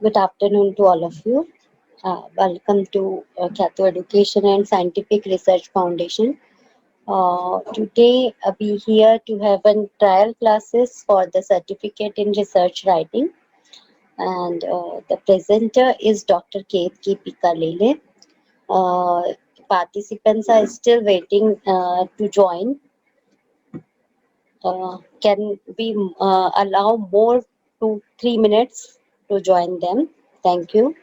Good afternoon to all of you. Welcome to Kyato Education and Scientific Research Foundation. Today we here to have a trial classes for the certificate in research writing, and the presenter is Dr. Kate K. Pikalele. Uh, Participants are still waiting to join. Can we allow more to 3 minutes to join them? Thank you.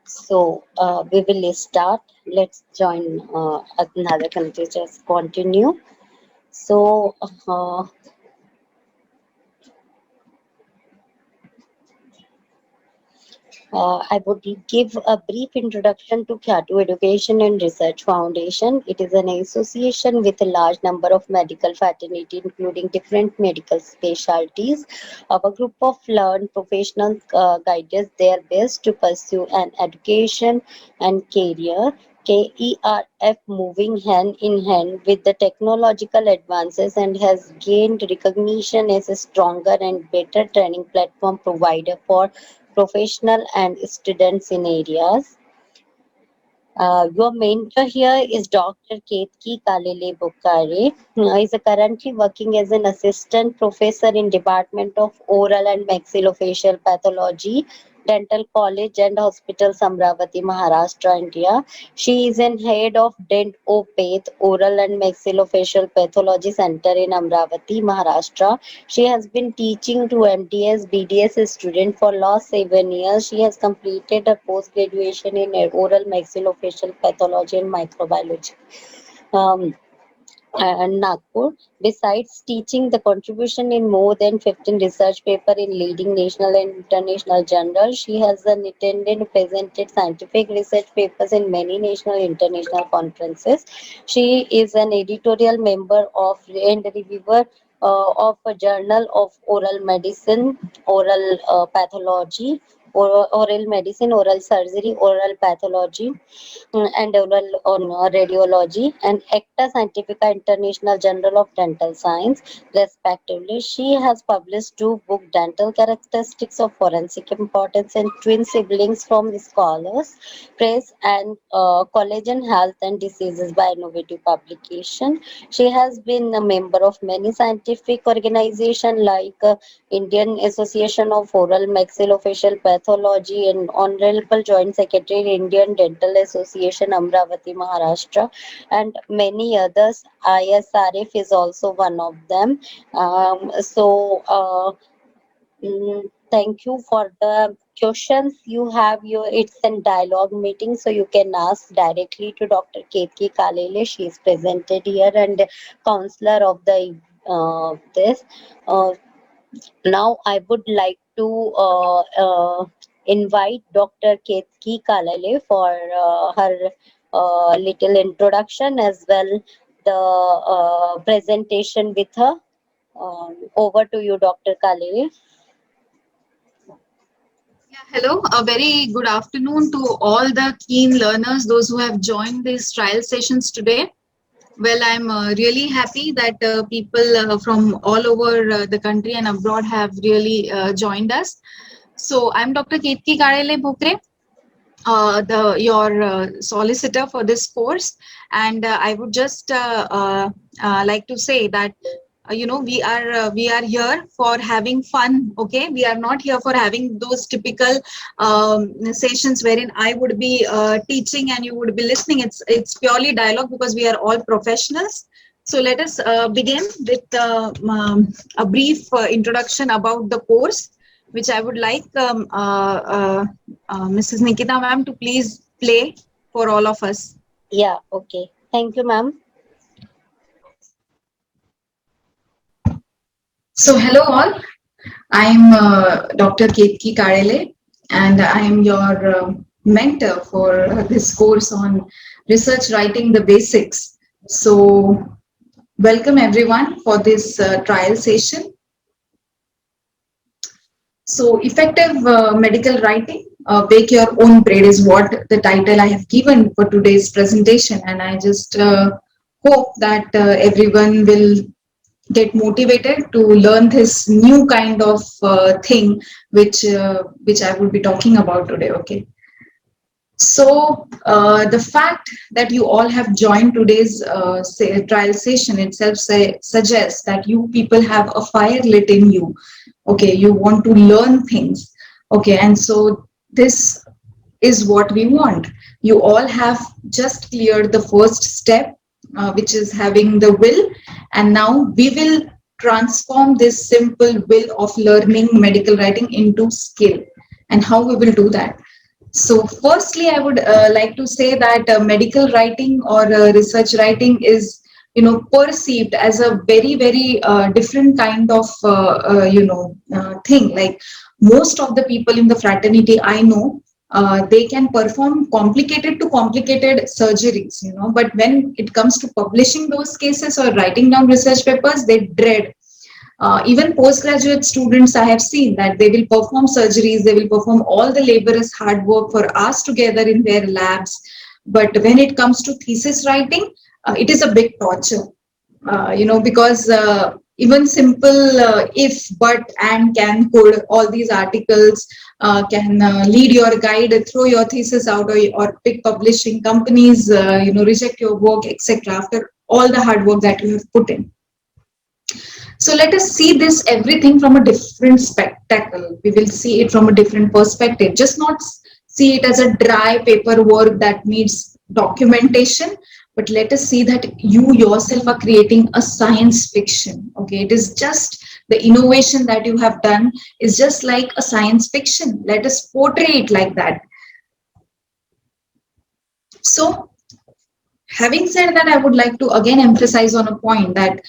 So we will start. Let's join another country. Just continue. So I would give a brief introduction to Kyato Education and Research Foundation. It is an association with a large number of medical fraternity, including different medical specialties. Our group of learned professionals guides their best to pursue an education and career. KERF moving hand in hand with the technological advances and has gained recognition as a stronger and better training platform provider for professional and students in areas. Your mentor here is Dr. Ketki Kalele Bukkare. He is currently working as an assistant professor in Department of Oral and Maxillofacial Pathology, Dental College and Hospital, Samravati, Maharashtra, India. She is an head of Dent Opath Oral and Maxillofacial Pathology Center in Amravati, Maharashtra. She has been teaching to MDS, BDS students for last 7 years. She has completed a post graduation in oral maxillofacial pathology and microbiology. Um, and Nagpur. Besides teaching, the contribution in more than 15 research papers in leading national and international journals, she has attended and presented scientific research papers in many national and international conferences. She is an editorial member of and reviewer of a journal of oral medicine, oral pathology, oral medicine, oral surgery, oral pathology, and oral on radiology, and Acta Scientifica International Journal of Dental Science, respectively. She has published two books, Dental Characteristics of Forensic Importance and Twin Siblings from Scholars Press, and Collagen Health and Diseases by Innovative Publication. She has been a member of many scientific organizations like Indian Association of Oral Maxillofacial Pathology and Honorable Joint Secretary, Indian Dental Association, Amravati, Maharashtra, and many others. ISRF is also one of them. Thank you for the questions you have. It's a dialogue meeting, so you can ask directly to Dr. Ketki Kalele. She is presented here and counselor of the this. Uh, Now I would like to invite Dr. Ketki Kalale for her little introduction as well the presentation with her. Over to you, Dr. Kalale. Yeah, hello. A very good afternoon to all the keen learners, those who have joined these trial sessions today. Well, I'm really happy that people from all over the country and abroad have really joined us. So, I'm Dr. Ketki Karele Bhokre, the your solicitor for this course, and I would just like to say that we are here for having fun. Okay, we are not here for having those typical sessions wherein I would be teaching and you would be listening. It's purely dialogue because we are all professionals. So let us begin with a brief introduction about the course, which I would like Mrs. Nikita ma'am to please play for all of us. Yeah, okay. Thank you, ma'am. So hello all. I'm Dr. Ketki Karele, and I'm your mentor for this course on research writing the basics. So, welcome everyone for this trial session. So, effective medical writing, bake your own bread is what the title I have given for today's presentation, and I just hope that everyone will get motivated to learn this new kind of thing which I will be talking about today. Okay, so the fact that you all have joined today's trial session itself suggests that you people have a fire lit in you. Okay, you want to learn things. Okay, and so this is what we want. You all have just cleared the first step, which is having the will, and now we will transform this simple will of learning medical writing into skill. And how we will do that? So, firstly, I would like to say that medical writing or research writing is, perceived as a very different kind of, thing. Like most of the people in the fraternity I know, they can perform complicated to complicated surgeries, but when it comes to publishing those cases or writing down research papers, they dread. Even postgraduate students, I have seen that they will perform surgeries, they will perform all the laborious hard work for hours together in their labs. But when it comes to thesis writing, it is a big torture, because even simple if, but, and, can, could, all these articles can lead your guide, throw your thesis out, or big publishing companies, reject your work, etc. After all the hard work that you have put in. So let us see this everything from a different spectacle. We will see it from a different perspective. Just not see it as a dry paperwork that needs documentation, but let us see that you yourself are creating a science fiction. Okay, it is just the innovation that you have done is just like a science fiction. Let us portray it like that. So, having said that, I would like to again emphasize on a point that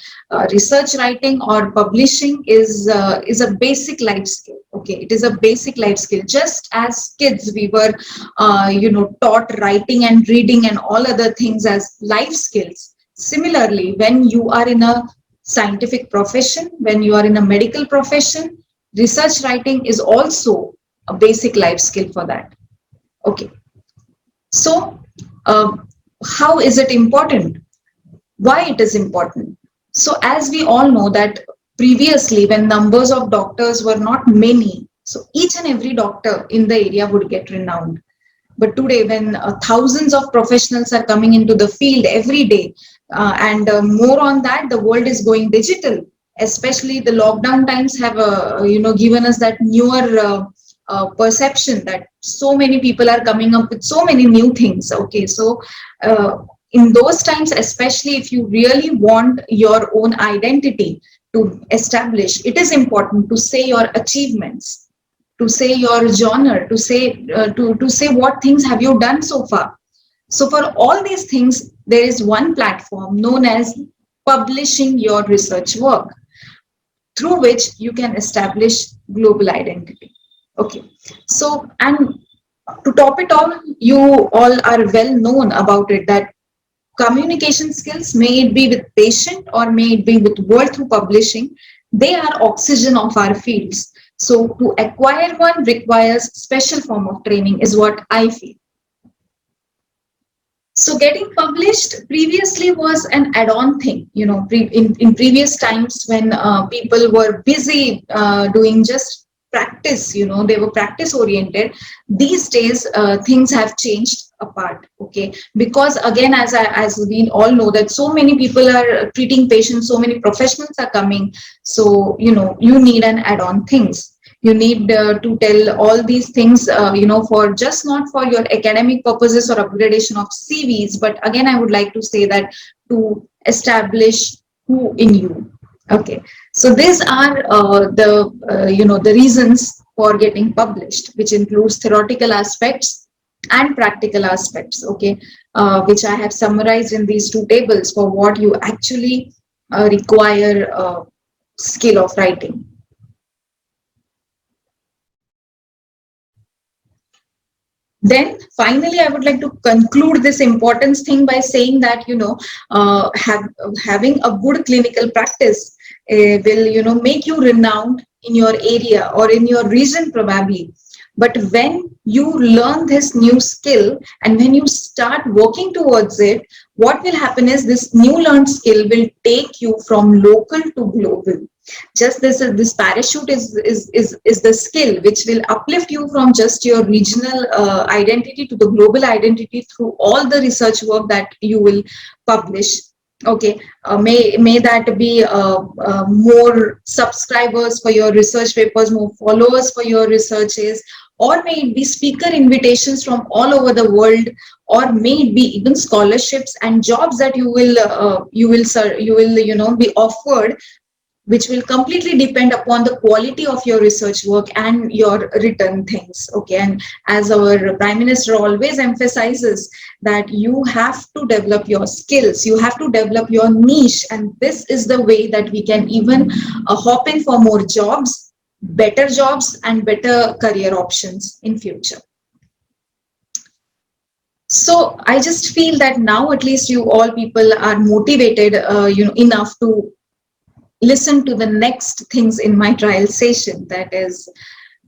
research writing or publishing is a basic life skill. Okay, it is a basic life skill. Just as kids, we were taught writing and reading and all other things as life skills. Similarly, when you are in a scientific profession, when you are in a medical profession, research writing is also a basic life skill for that. Okay, so. How is it important? Why it is important? So as we all know that previously when numbers of doctors were not many, so each and every doctor in the area would get renowned. But today when thousands of professionals are coming into the field every day, and more on that, the world is going digital. Especially the lockdown times have given us that newer perception that so many people are coming up with so many new things. Okay, so in those times, especially if you really want your own identity to establish, it is important to say your achievements, to say your genre, to say to say what things have you done so far. So for all these things, there is one platform known as publishing your research work, through which you can establish global identity. Okay, so and to top it all, you all are well known about it that communication skills, may it be with patient or may it be with world through publishing, they are oxygen of our fields. So to acquire one requires special form of training is what I feel. So getting published previously was an add-on thing, in previous times when people were busy doing just practice, they were practice oriented. These days, things have changed. apart. Okay, because again, as we all know, that so many people are treating patients, so many professionals are coming, so you need an add-on things. You need to tell all these things, for just not for your academic purposes or upgradation of CVs, but again, I would like to say that to establish who in you. Okay, so these are the reasons for getting published, which includes theoretical aspects and practical aspects. Okay, which I have summarized in these two tables for what you actually require skill of writing. Then finally, I would like to conclude this importance thing by saying that having a good clinical practice will make you renowned in your area or in your region probably. But when you learn this new skill and when you start working towards it, what will happen is this new learned skill will take you from local to global. Just this parachute is the skill which will uplift you from just your regional identity to the global identity through all the research work that you will publish. Okay, may that be more subscribers for your research papers, more followers for your researches, or may it be speaker invitations from all over the world, or may it be even scholarships and jobs that you will be offered, which will completely depend upon the quality of your research work and your written things. Okay, and as our Prime Minister always emphasizes, that you have to develop your skills, you have to develop your niche, and this is the way that we can even hop in for more jobs, better jobs, and better career options in future. So I just feel that now at least you all people are motivated enough to listen to the next things in my trial session, that is,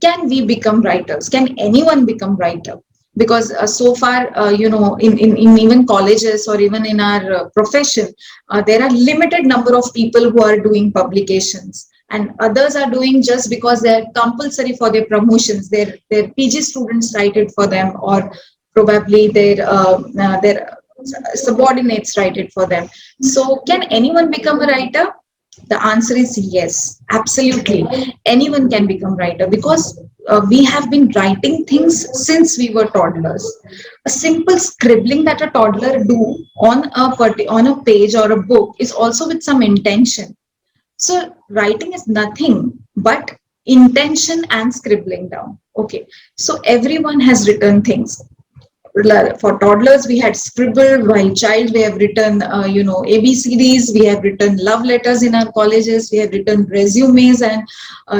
can we become writers? Can anyone become writer? Because so far in even colleges or even in our profession, there are limited number of people who are doing publications, and others are doing just because they're compulsory for their promotions. Their PG students write it for them, or probably their subordinates write it for them. So can anyone become a writer? The answer is yes, absolutely. Anyone can become writer, because we have been writing things since we were toddlers. A simple scribbling that a toddler do on a page or a book is also with some intention. So writing is nothing but intention and scribbling down. Okay, so everyone has written things. For toddlers we had scribbled, while child we have written ABCDs, we have written love letters in our colleges, we have written resumes and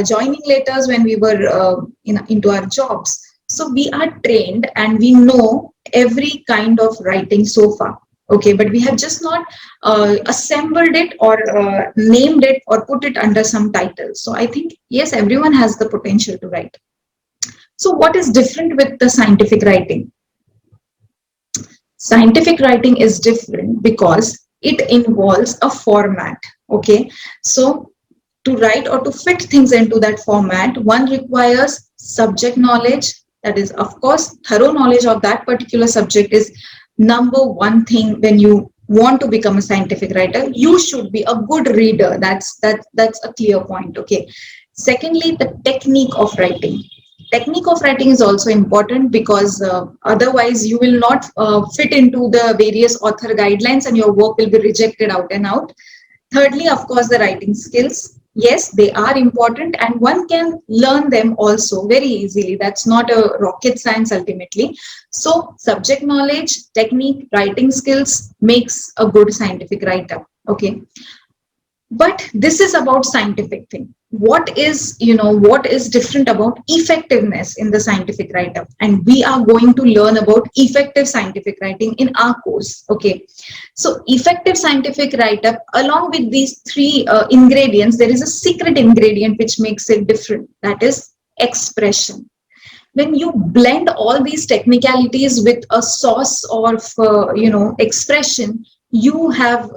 joining letters when we were into our jobs. So we are trained and we know every kind of writing so far. Okay, but we have just not assembled it or named it or put it under some title. So I think yes, everyone has the potential to write. So what is different with the scientific writing? Scientific writing is different because it involves a format. Okay, so to write or to fit things into that format, one requires subject knowledge. That is, of course, thorough knowledge of that particular subject is number one thing. When you want to become a scientific writer, you should be a good reader. That's a clear point. Okay, secondly, the technique of writing. Technique of writing is also important, because otherwise you will not fit into the various author guidelines and your work will be rejected out and out. Thirdly, of course, the writing skills. Yes, they are important and one can learn them also very easily. That's not a rocket science ultimately. So subject knowledge, technique, writing skills makes a good scientific writer. Okay. But this is about scientific thing. What is different about effectiveness in the scientific write-up? And we are going to learn about effective scientific writing in our course. Okay, so effective scientific write-up, along with these three ingredients, there is a secret ingredient which makes it different. That is expression. When you blend all these technicalities with a sauce of expression, you have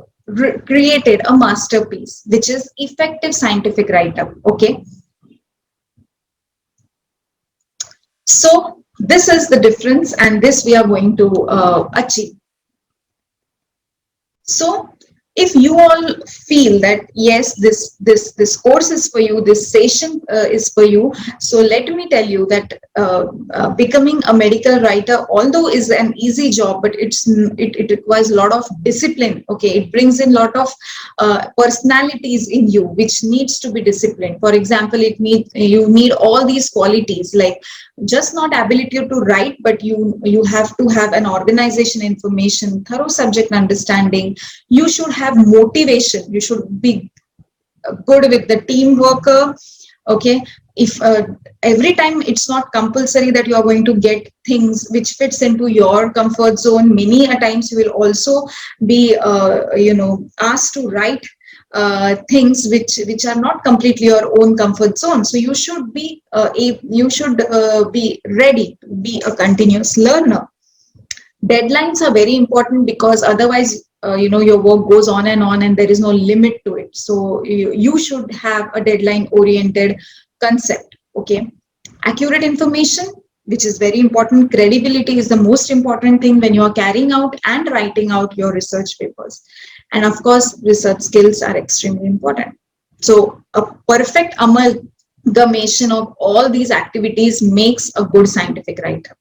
created a masterpiece, which is effective scientific write-up. Okay, so This is the difference, and this we are going to achieve. So if you all feel that yes, this course is for you, this session is for you, so let me tell you that becoming a medical writer, although is an easy job, but it requires a lot of discipline. Okay, it brings in a lot of personalities in you which needs to be disciplined. For example, you need all these qualities, like just not ability to write, but you have to have an organization information, thorough subject understanding. You should have motivation. You should be good with the team worker. Okay, if every time it's not compulsory that you are going to get things which fits into your comfort zone. Many a times you will also be asked to write things which are not completely your own comfort zone. So you should be be ready to be a continuous learner. Deadlines are very important, because otherwise your work goes on and there is no limit to it. So you should have a deadline oriented concept. Okay, accurate information, which is very important. Credibility is the most important thing when you are carrying out and writing out your research papers. And of course, research skills are extremely important. So a perfect amalgamation of all these activities makes a good scientific writer.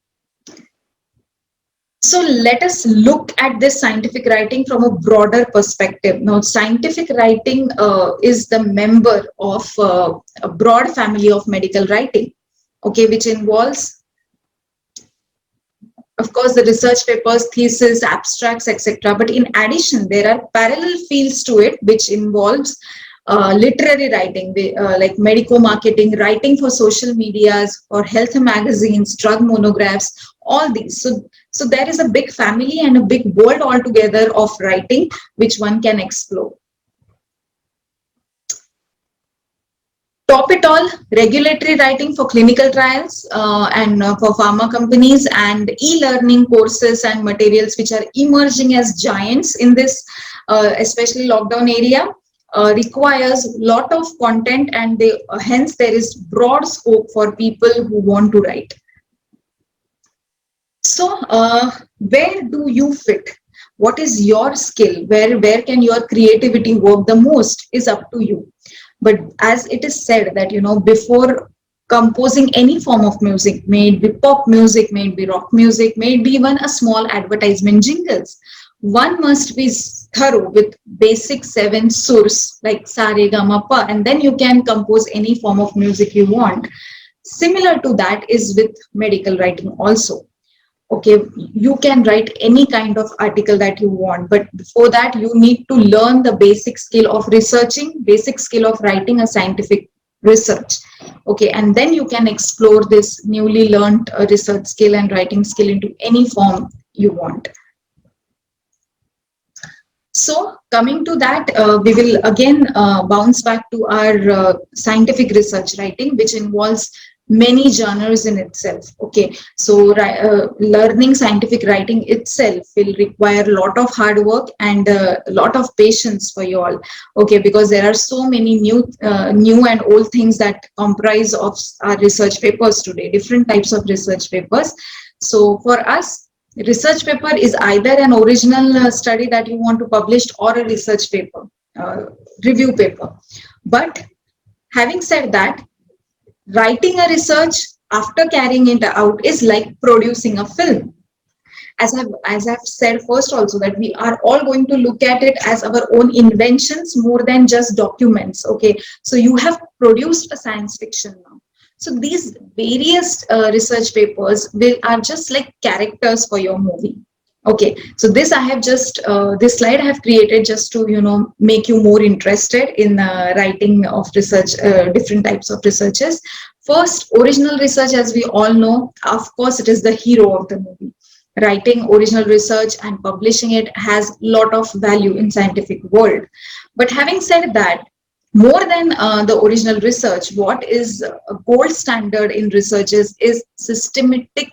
So let us look at this scientific writing from a broader perspective. Now, scientific writing is the member of a broad family of medical writing, okay, which involves, of course, the research papers, thesis, abstracts, etc. But in addition, there are parallel fields to it, which involves literary writing, like medico marketing, writing for social medias, or health magazines, drug monographs, all these. So there is a big family and a big world altogether of writing which one can explore. Top it all, regulatory writing for clinical trials and for pharma companies, and e-learning courses and materials which are emerging as giants in this, especially lockdown area, requires lot of content, and hence there is broad scope for people who want to write. So where do you fit? What is your skill? Where can your creativity work the most is up to you. But as it is said that, before composing any form of music, may it be pop music, may it be rock music, may it be even a small advertisement jingles, one must be thorough with basic 7 surs like sa re ga ma pa, and then you can compose any form of music you want. Similar to that is with medical writing also. Okay, you can write any kind of article that you want, but before that you need to learn the basic skill of researching, basic skill of writing a scientific research. Okay, and then you can explore this newly learned research skill and writing skill into any form you want. So coming to that, we will again bounce back to our scientific research writing, which involves many genres in itself. Okay, so learning scientific writing itself will require a lot of hard work and a lot of patience for you all. Okay, because there are so many new and old things that comprise of our research papers today, different types of research papers. So for us, research paper is either an original study that you want to publish, or a research paper, review paper. But having said that, writing a research after carrying it out is like producing a film. As I've said first also, that we are all going to look at it as our own inventions more than just documents. Okay, so you have produced a science fiction now. So these various research papers are just like characters for your movie. Okay, so this I have just this slide I have created just to make you more interested in writing of research, different types of researches. First, original research, as we all know, of course, it is the hero of the movie. Writing original research and publishing it has a lot of value in scientific world. But having said that, more than the original research, what is a gold standard in researches is systematic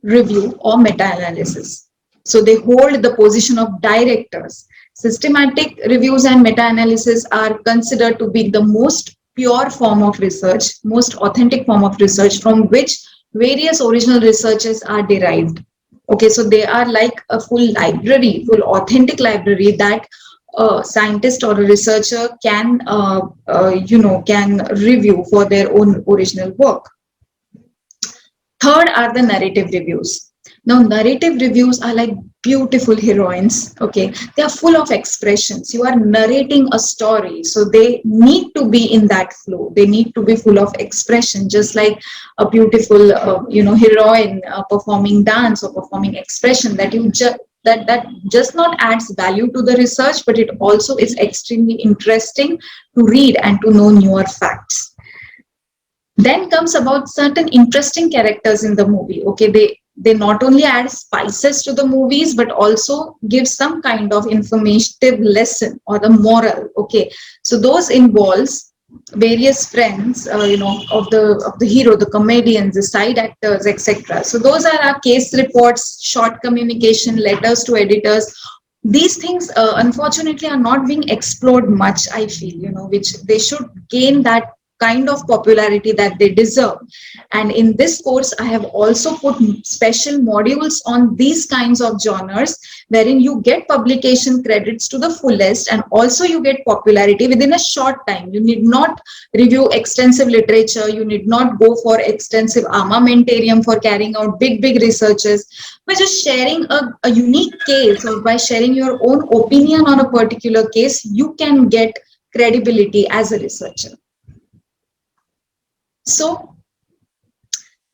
review or meta-analysis. So they hold the position of directors. Systematic reviews and meta-analysis are considered to be the most pure form of research, most authentic form of research, from which various original researches are derived. Okay, so they are like a full library, full authentic library that a scientist or a researcher can, can review for their own original work. Third are the narrative reviews. Now, narrative reviews are like beautiful heroines. Okay, they are full of expressions. You are narrating a story, so they need to be in that flow. They need to be full of expression, just like a beautiful, heroine performing dance or performing expression that you just that just not adds value to the research, but it also is extremely interesting to read and to know newer facts. Then comes about certain interesting characters in the movie. Okay, they not only add spices to the movies but also give some kind of informative lesson or the moral. Okay, so those involves various friends, of the hero, the comedians, the side actors, etc. So those are our case reports, short communication, letters to editors. These things, unfortunately, are not being explored much, I feel, which they should gain that kind of popularity that they deserve. And in this course, I have also put special modules on these kinds of genres, wherein you get publication credits to the fullest and also you get popularity within a short time. You need not review extensive literature, you need not go for extensive armamentarium for carrying out big researches. By just sharing a unique case or by sharing your own opinion on a particular case, you can get credibility as a researcher. So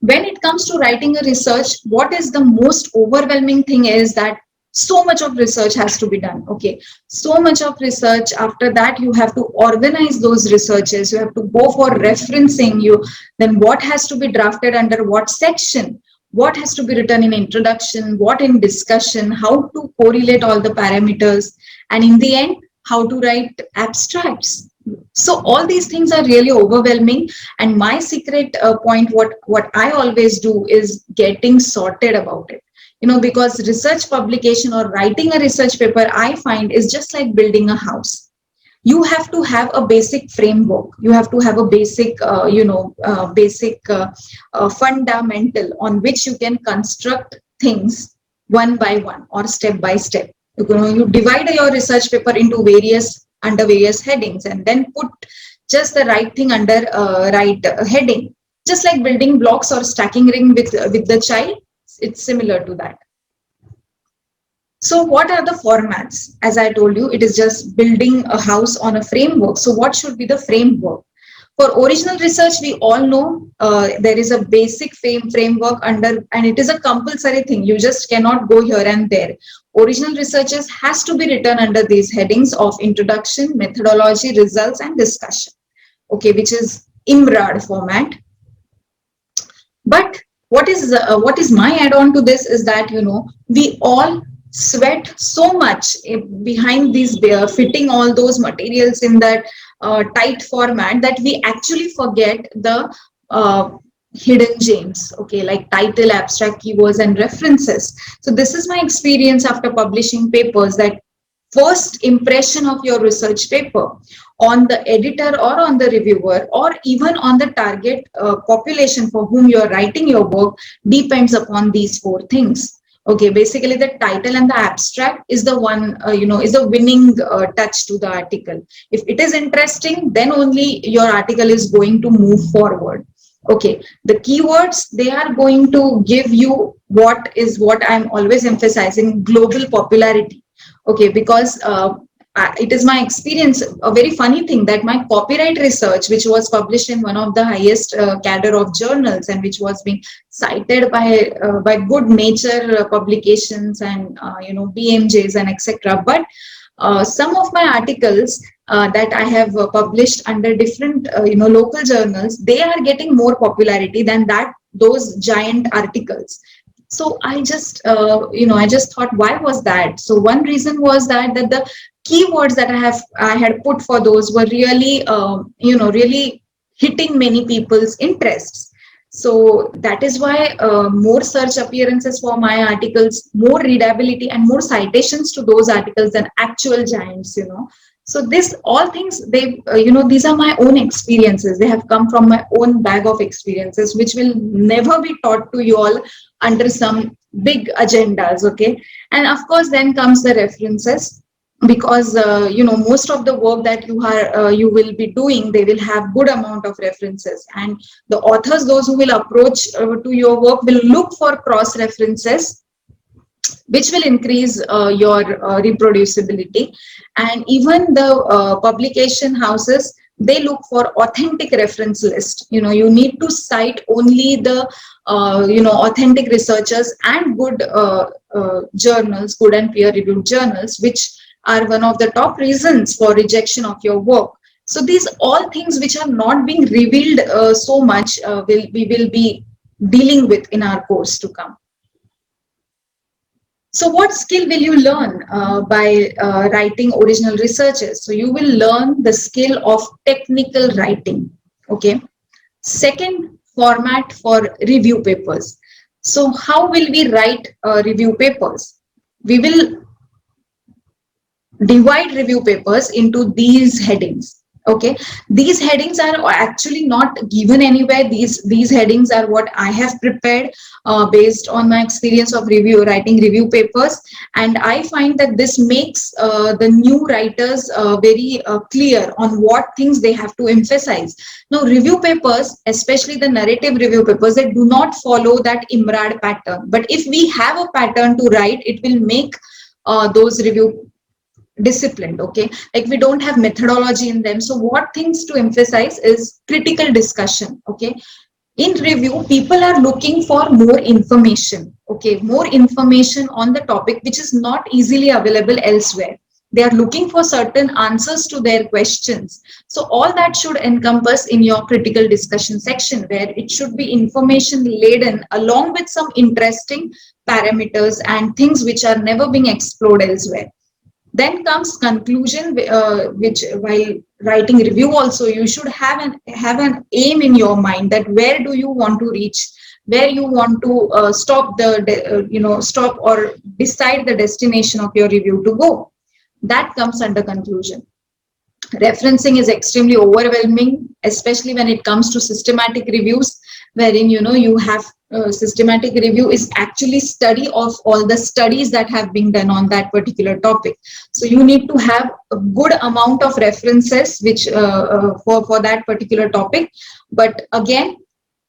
when it comes to writing a research, what is the most overwhelming thing is that so much of research has to be done. Okay, so much of research. After that, you have to organize those researches. You have to go for referencing. Then what has to be drafted under what section? What has to be written in introduction? What in discussion? How to correlate all the parameters? And in the end, how to write abstracts. So all these things are really overwhelming, and my secret point, what I always do is getting sorted about it, because research publication or writing a research paper, I find, is just like building a house. You have to have a basic framework, you have to have a basic fundamental on which you can construct things one by one or step by step. You divide your research paper into under various headings and then put just the right thing under right heading, just like building blocks or stacking ring with the child. It's similar to that. So what are the formats? As I told you, it is just building a house on a framework. So what should be the framework? For original research, we all know there is a basic framework under, and it is a compulsory thing. You just cannot go here and there. Original researches has to be written under these headings of introduction, methodology, results, and discussion. Okay, which is IMRAD format. But what is my add-on to this is that, we all sweat so much behind these fitting all those materials in that tight format that we actually forget the hidden gems, okay, like title, abstract, keywords, and references. So this is my experience after publishing papers, that first impression of your research paper on the editor or on the reviewer or even on the target population for whom you're writing your work depends upon these four things. Okay, basically the title and the abstract is the one, is a winning touch to the article. If it is interesting, then only your article is going to move forward. Okay, the keywords, they are going to give you what I'm always emphasizing, global popularity. Okay, because it is my experience, a very funny thing, that my copyright research, which was published in one of the highest cadre of journals and which was being cited by good nature publications and BMJs and etc. But some of my articles that I have published under different local journals, they are getting more popularity than those giant articles. So I just thought, why was that? So one reason was that the keywords that I had put for those were really really hitting many people's interests. So that is why more search appearances for my articles, more readability, and more citations to those articles than actual giants. So this all things, they these are my own experiences. They have come from my own bag of experiences, which will never be taught to you all under some big agendas. Okay, and of course then comes the references, because most of the work that you will be doing, they will have good amount of references, and the authors, those who will approach to your work, will look for cross references, which will increase your reproducibility. And even the publication houses, they look for authentic reference list. You need to cite only the authentic researchers and good journals, good and peer reviewed journals, which are one of the top reasons for rejection of your work. So these all things which are not being revealed so much, we will be dealing with in our course to come. So what skill will you learn by writing original researches? So you will learn the skill of technical writing. Okay. Second, format for review papers. So how will we write review papers? We will divide review papers into these headings. Okay, these headings are actually not given anywhere. These headings are what I have prepared based on my experience of writing review papers, and I find that this makes the new writers very clear on what things they have to emphasize. Now, review papers, especially the narrative review papers, they do not follow that IMRAD pattern. But if we have a pattern to write, it will make those review disciplined. Okay, like we don't have methodology in them. So what things to emphasize is critical discussion. Okay, in review, people are looking for more information. Okay, more information on the topic which is not easily available elsewhere. They are looking for certain answers to their questions. So all that should encompass in your critical discussion section, where it should be information laden along with some interesting parameters and things which are never being explored elsewhere. Then comes conclusion, which while writing review also, you should have an aim in your mind, that where do you want to reach, where you want to stop or decide the destination of your review to go. That comes under conclusion. Referencing is extremely overwhelming, especially when it comes to systematic reviews, wherein you have systematic review is actually study of all the studies that have been done on that particular topic. So you need to have a good amount of references which for that particular topic. But again,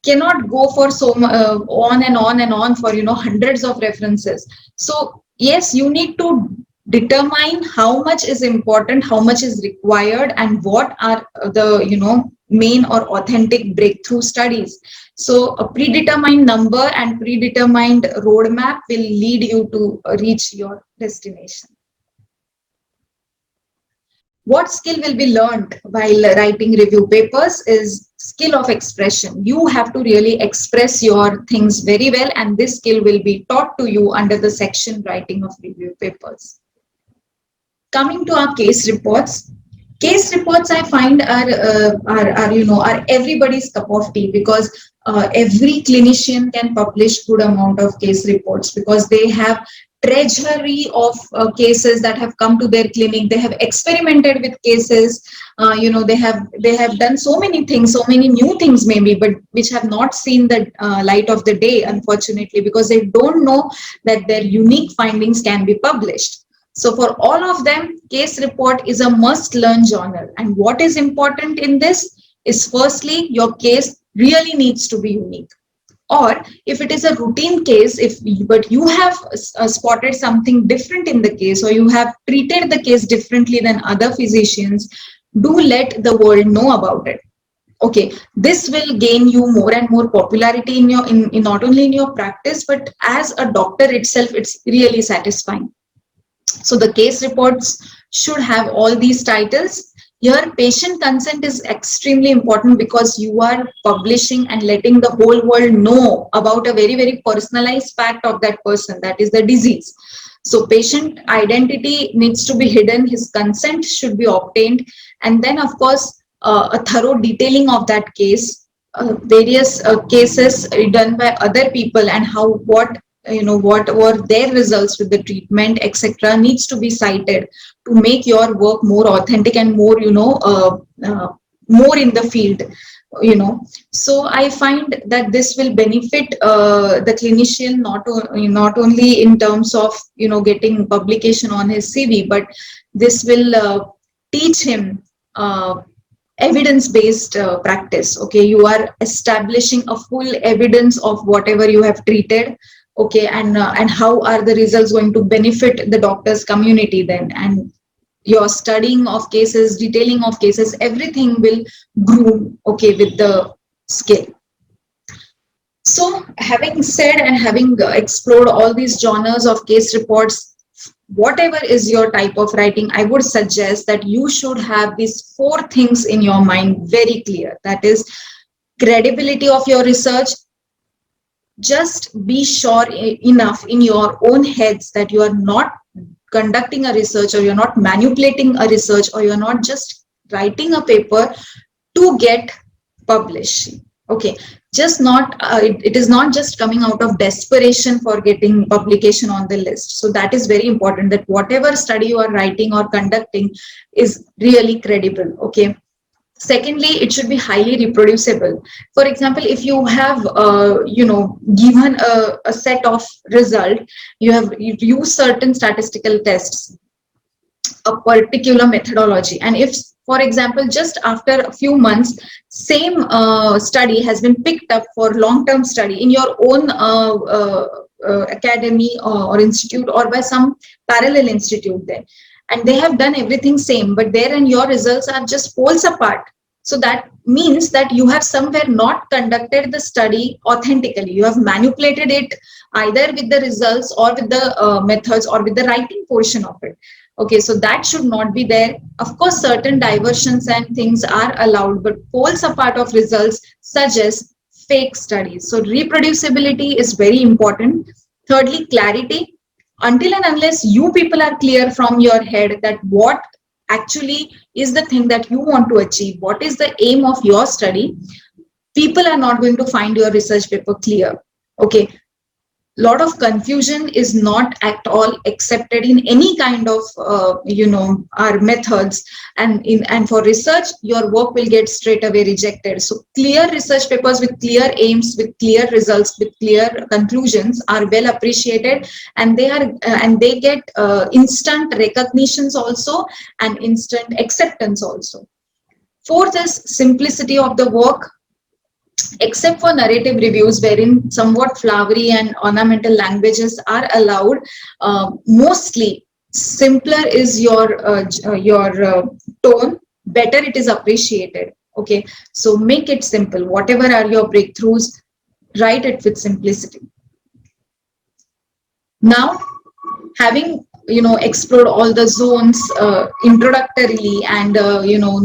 cannot go for so on and on and on for hundreds of references. So yes, you need to determine how much is important, how much is required, and what are the main or authentic breakthrough studies. So a predetermined number and predetermined roadmap will lead you to reach your destination. What skill will be learned while writing review papers is skill of expression. You have to really express your things very well, and this skill will be taught to you under the section writing of review papers. Coming to our case reports. Case reports, I find, are everybody's cup of tea, because every clinician can publish good amount of case reports, because they have treasury of cases that have come to their clinic. They have experimented with cases. They have done so many things, so many new things maybe, but which have not seen the light of the day, unfortunately, because they don't know that their unique findings can be published. So for all of them, case report is a must-learn journal. And what is important in this is, firstly, your case really needs to be unique. Or if it is a routine case, but you have spotted something different in the case, or you have treated the case differently than other physicians, do let the world know about it. Okay, this will gain you more and more popularity in not only in your practice, but as a doctor itself, it's really satisfying. So the case reports should have all these titles. Here, patient consent is extremely important, because you are publishing and letting the whole world know about a very, very personalized fact of that person, that is the disease. So patient identity needs to be hidden, his consent should be obtained, and then of course a thorough detailing of that case, various cases done by other people, and what were their results with the treatment, etc., needs to be cited to make your work more authentic and more, more in the field, so I find that this will benefit the clinician not only in terms of getting publication on his CV, but this will teach him evidence-based practice. Okay, you are establishing a full evidence of whatever you have treated. Okay, and how are the results going to benefit the doctors community then, and your studying of cases, detailing of cases, everything will groom, okay, with the skill. So having said and having explored all these genres of case reports, whatever is your type of writing, I would suggest that you should have these 4 things in your mind very clear. That is credibility of your research. Just be sure enough in your own heads that you are not conducting a research, or you're not manipulating a research, or you're not just writing a paper to get published. Okay, just not it is not just coming out of desperation for getting publication on the list. So that is very important, that whatever study you are writing or conducting is really credible. Okay, secondly, it should be highly reproducible. For example, if you have given a set of result, you use certain statistical tests, a particular methodology, and if, for example, just after a few months, same study has been picked up for long-term study in your own academy or institute, or by some parallel institute there, and they have done everything same, but there and your results are just poles apart. So that means that you have somewhere not conducted the study authentically. You have manipulated it either with the results or with the methods or with the writing portion of it. Okay, so that should not be there. Of course, certain diversions and things are allowed, but poles apart of results suggest fake studies. So reproducibility is very important. Thirdly, clarity. Until and unless you people are clear from your head that what actually is the thing that you want to achieve, what is the aim of your study, people are not going to find your research paper clear. Okay, lot of confusion is not at all accepted in any kind of our methods, and for research your work will get straight away rejected. So clear research papers with clear aims, with clear results, with clear conclusions are well appreciated, and they get instant recognitions also, and instant acceptance also. Fourth is simplicity of the work. Except for narrative reviews wherein somewhat flowery and ornamental languages are allowed, mostly simpler is your tone, better it is appreciated. Okay, so make it simple. Whatever are your breakthroughs, write it with simplicity. Now, having explored all the zones introductorily, and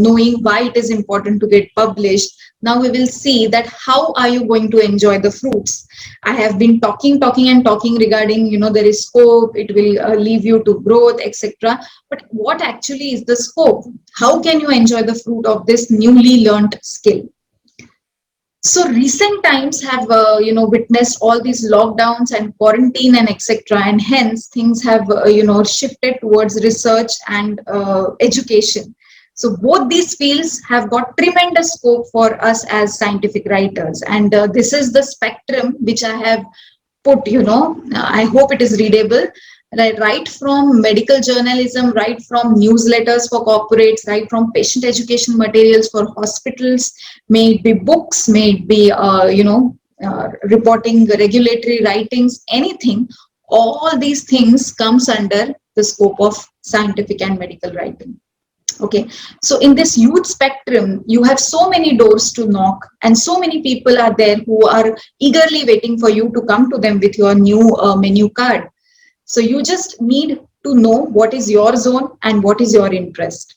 knowing why it is important to get published, now we will see that how are you going to enjoy the fruits. I have been talking regarding there is scope, it will leave you to growth, etc. But what actually is the scope? How can you enjoy the fruit of this newly learned skill? So recent times have witnessed all these lockdowns and quarantine and etc. And hence things have shifted towards research and education. So both these fields have got tremendous scope for us as scientific writers. And this is the spectrum which I have put, I hope it is readable. Right from medical journalism, right from newsletters for corporates, right from patient education materials for hospitals, may it be books, may it be, reporting regulatory writings, anything, all these things comes under the scope of scientific and medical writing. Okay, so in this huge spectrum, you have so many doors to knock, and so many people are there who are eagerly waiting for you to come to them with your new menu card. So you just need to know what is your zone and what is your interest.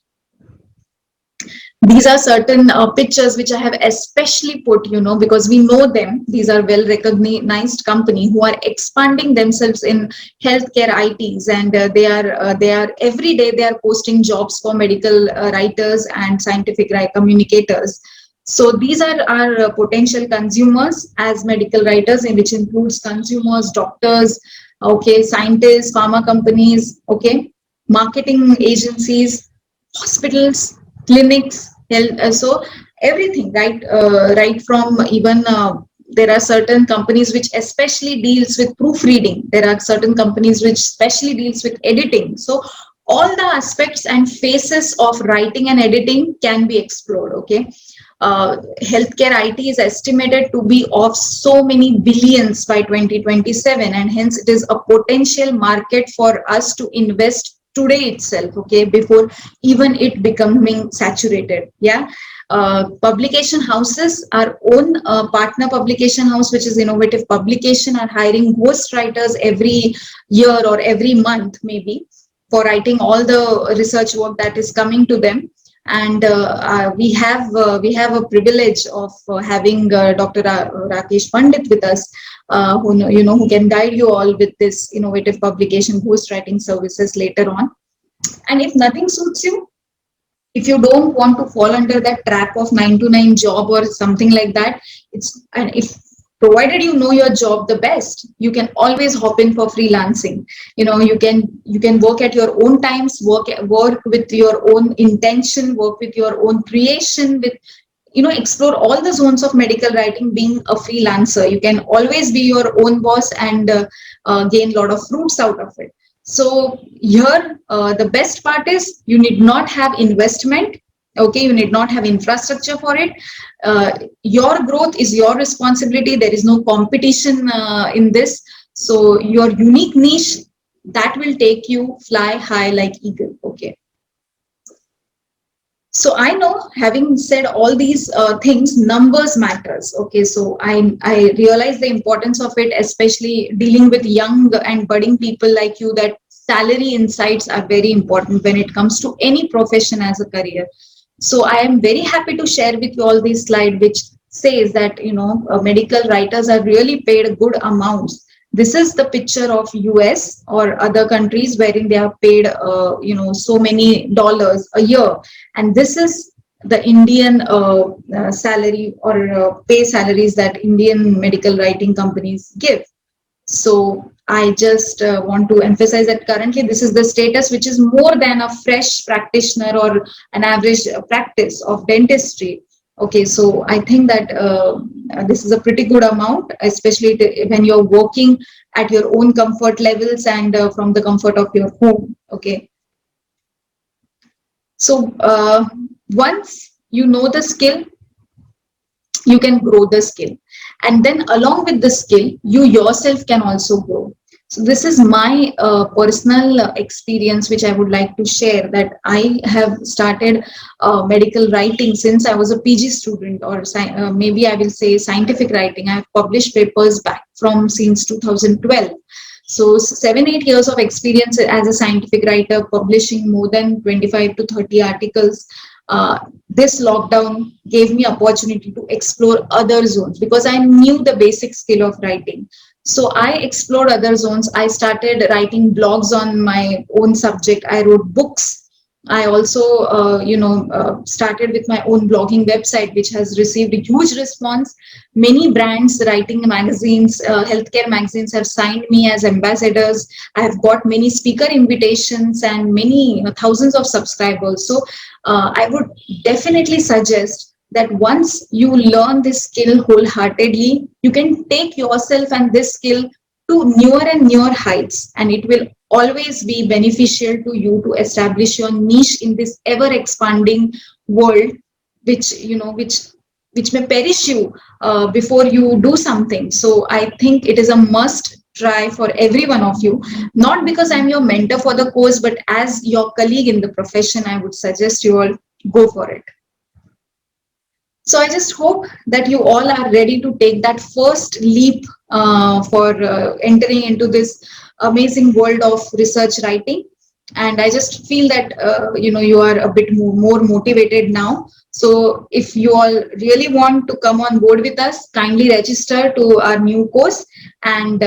These are certain pictures which I have especially put, because we know them. These are well recognized company who are expanding themselves in healthcare ITs, and they are every day they are posting jobs for medical writers and scientific communicators. So these are our potential consumers as medical writers, in which includes consumers, doctors, okay, scientists, pharma companies, okay. marketing agencies, hospitals, clinics, health, so everything, right? Right from even there are certain companies which especially deals with proofreading. There are certain companies which especially deals with editing. So all the aspects and phases of writing and editing can be explored. Okay. Healthcare IT is estimated to be of so many billions by 2027, and hence it is a potential market for us to invest today itself, okay, before even it becoming saturated. Yeah. Publication houses, our own partner publication house, which is Innovative Publication, are hiring ghost writers every year or every month maybe for writing all the research work that is coming to them. And we have a privilege of having Dr. Rakesh Pandit with us, who can guide you all with this innovative publication ghostwriting services later on. And if nothing suits you, if you don't want to fall under that trap of 9 to 9 job or something like that, and if provided you know your job the best, you can always hop in for freelancing. You can work at your own times, work with your own intention, work with your own creation, with explore all the zones of medical writing. Being a freelancer, you can always be your own boss and gain a lot of fruits out of it. So here, the best part is you need not have investment. Okay, you need not have infrastructure for it. Your growth is your responsibility. There is no competition in this. So your unique niche, that will take you fly high like eagle. Okay. So I know, having said all these things, numbers matters. Okay, so I realize the importance of it, especially dealing with young and budding people like you, that salary insights are very important when it comes to any profession as a career. So I am very happy to share with you all this slide, which says that medical writers are really paid good amounts. This is the picture of US or other countries wherein they are paid so many dollars a year, and this is the Indian salary or pay salaries that Indian medical writing companies give. So I just want to emphasize that currently this is the status which is more than a fresh practitioner or an average practice of dentistry. Okay, so I think that this is a pretty good amount, especially when you're working at your own comfort levels and from the comfort of your home. Okay, so once you know the skill, you can grow the skill, and then along with the skill, you yourself can also grow. So this is my personal experience, which I would like to share, that I have started medical writing since I was a PG student, or maybe I will say scientific writing. I have published papers back from since 2012. So 7-8 years of experience as a scientific writer, publishing more than 25 to 30 articles. This lockdown gave me opportunity to explore other zones because I knew the basic skill of writing. So I explored other zones. I started writing blogs on my own subject. I wrote books. I also, started with my own blogging website, which has received a huge response. Many brands, writing magazines, healthcare magazines have signed me as ambassadors. I have got many speaker invitations and many thousands of subscribers. So I would definitely suggest that once you learn this skill wholeheartedly, you can take yourself and this skill to newer and newer heights, and it will always be beneficial to you to establish your niche in this ever expanding world, which may perish you before you do something. So I think it is a must try for every one of you, not because I'm your mentor for the course, but as your colleague in the profession, I would suggest you all go for it. So I just hope that you all are ready to take that first leap for entering into this amazing world of research writing. And I just feel that you are a bit more motivated now. So if you all really want to come on board with us, kindly register to our new course. And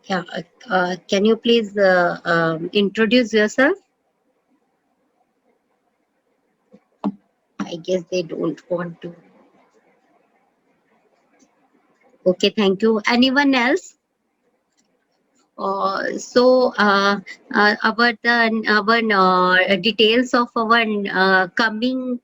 Yeah, can you please introduce yourself? I guess they don't want to. Okay, thank you. Anyone else? Our details of our coming